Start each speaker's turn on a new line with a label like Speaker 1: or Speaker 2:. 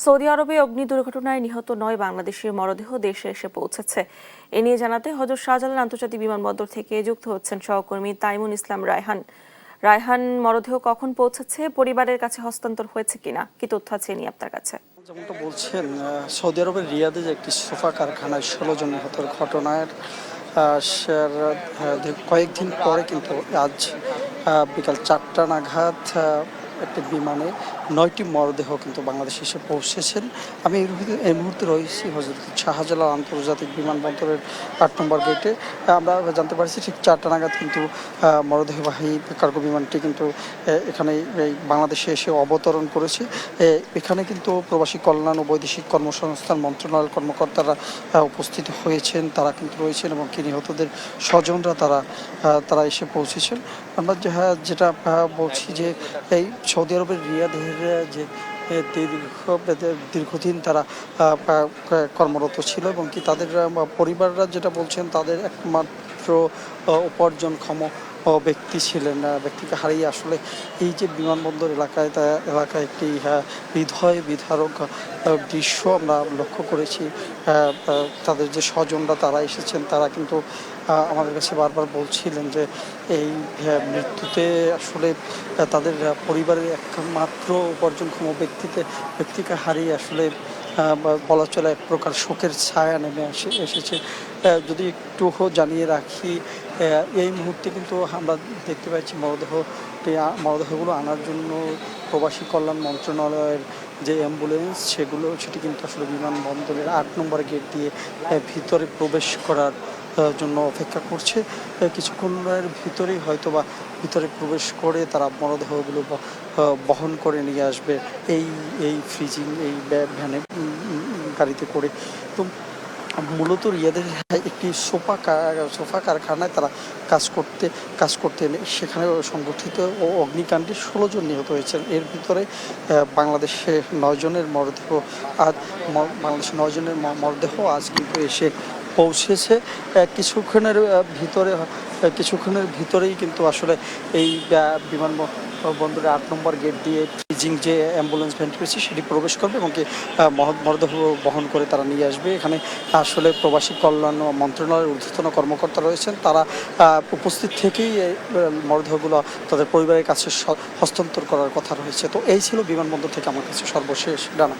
Speaker 1: Saudi আরবে অগ্নি দুর্ঘটনায় নিহত ৯ বাংলাদেশের মরদেহ দেশে এসে পৌঁছেছে। এ নিয়ে জানাতে হযরত শাহজালাল আন্তর্জাতিক বিমানবন্দর থেকে যুক্ত হচ্ছেন সহকর্মী তাইমুন ইসলাম রায়হান। রায়হান, মরদেহ কখন পৌঁছেছে, পরিবারের কাছে হস্তান্তর হয়েছে কিনা, কি তথ্য আছে নিয়ে আপনার কাছে?
Speaker 2: যেমনটা বলছেন, সৌদি আরবের রিয়াদে যে একটি সোফা কারখানায় ১৬ জন নিহতের ঘটনার কয়েকদিন পরে কিন্তু আজ বিকাল ৪টা নাগাদ একটি বিমানে ৯টি মরদেহ কিন্তু বাংলাদেশে এসে পৌঁছেছেন। আমি এই মুহূর্তে রয়েছি হযরত শাহজালাল আন্তর্জাতিক বিমানবন্দরের ৮ নম্বর গেটে। আমরা জানতে পারছি ঠিক ৪টা নাগাদ কিন্তু মরদেহবাহী কার্গো বিমানটি কিন্তু এখানে এই বাংলাদেশে এসে অবতরণ করেছে। এখানে কিন্তু প্রবাসী কল্যাণ ও বৈদেশিক কর্মসংস্থান মন্ত্রণালয়ের কর্মকর্তারা উপস্থিত হয়েছেন, তারা কিন্তু রয়েছেন এবং নিহতদের স্বজনরা তারা এসে পৌঁছেছেন। আমরা যেটা বলছি যে এই সৌদি আরবের রিয়াদের যে দীর্ঘদিন তারা কর্মরত ছিল এবং তাদের পরিবাররা যেটা বলছেন, তাদের একমাত্র উপার্জনক্ষম ব্যক্তি ছিলেন। ব্যক্তিকে হারিয়ে আসলে এই যে বিমানবন্দর এলাকায় একটি হৃদয় বিদারক দৃশ্য আমরা লক্ষ্য করেছি। তাদের যে স্বজনরা তারা এসেছেন, তারা কিন্তু আমাদের কাছে বারবার বলছিলেন যে এই মৃত্যুতে আসলে তাদের পরিবারের একমাত্র উপার্জনক্ষম ব্যক্তিকে হারিয়ে আসলে বলা চলে এক প্রকার শোকের ছায়া নেমে এসেছে। যদি একটু জানিয়ে রাখি, এই মুহূর্তে কিন্তু আমরা দেখতে পাচ্ছি মরদেহগুলো আনার জন্য প্রবাসী কল্যাণ মন্ত্রণালয়ের যে অ্যাম্বুলেন্স সেটি কিন্তু আসলে বিমানবন্দরের ৮ নম্বর গেট দিয়ে ভিতরে প্রবেশ করার জন্য অপেক্ষা করছে। কিছুক্ষণের ভিতরেই হয়তোবা ভিতরে প্রবেশ করে তারা মরদেহগুলো বহন করে নিয়ে আসবে এই ফ্রিজিং এই ভ্যানে গাড়িতে করে। তো মূলত রিয়াদের একটি সোফা কারখানায় তারা কাজ করতে এলে সেখানে সংগঠিত ও অগ্নিকাণ্ডে ১৬ জন নিহত হয়েছেন। এর ভিতরে বাংলাদেশে ৯ জনের মরদেহ আজ কিন্তু এসে পৌঁছেছে। কিছুক্ষণের ভিতরেই কিন্তু আসলে এই বিমানবন্দরের ৮ নম্বর গেট দিয়ে ফ্রিজিং যে অ্যাম্বুলেন্স ভ্যানটি রয়েছে সেটি প্রবেশ করবে এবং মরদেহ বহন করে তারা নিয়ে আসবে। এখানে আসলে প্রবাসী কল্যাণ মন্ত্রণালয়ের ঊর্ধ্বতন কর্মকর্তা রয়েছেন, তারা উপস্থিত থেকেই মরদেহগুলো তাদের পরিবারের কাছে হস্তান্তর করার কথা রয়েছে। তো এই ছিল বিমানবন্দর থেকে আমার কাছে সর্বশেষ জানা।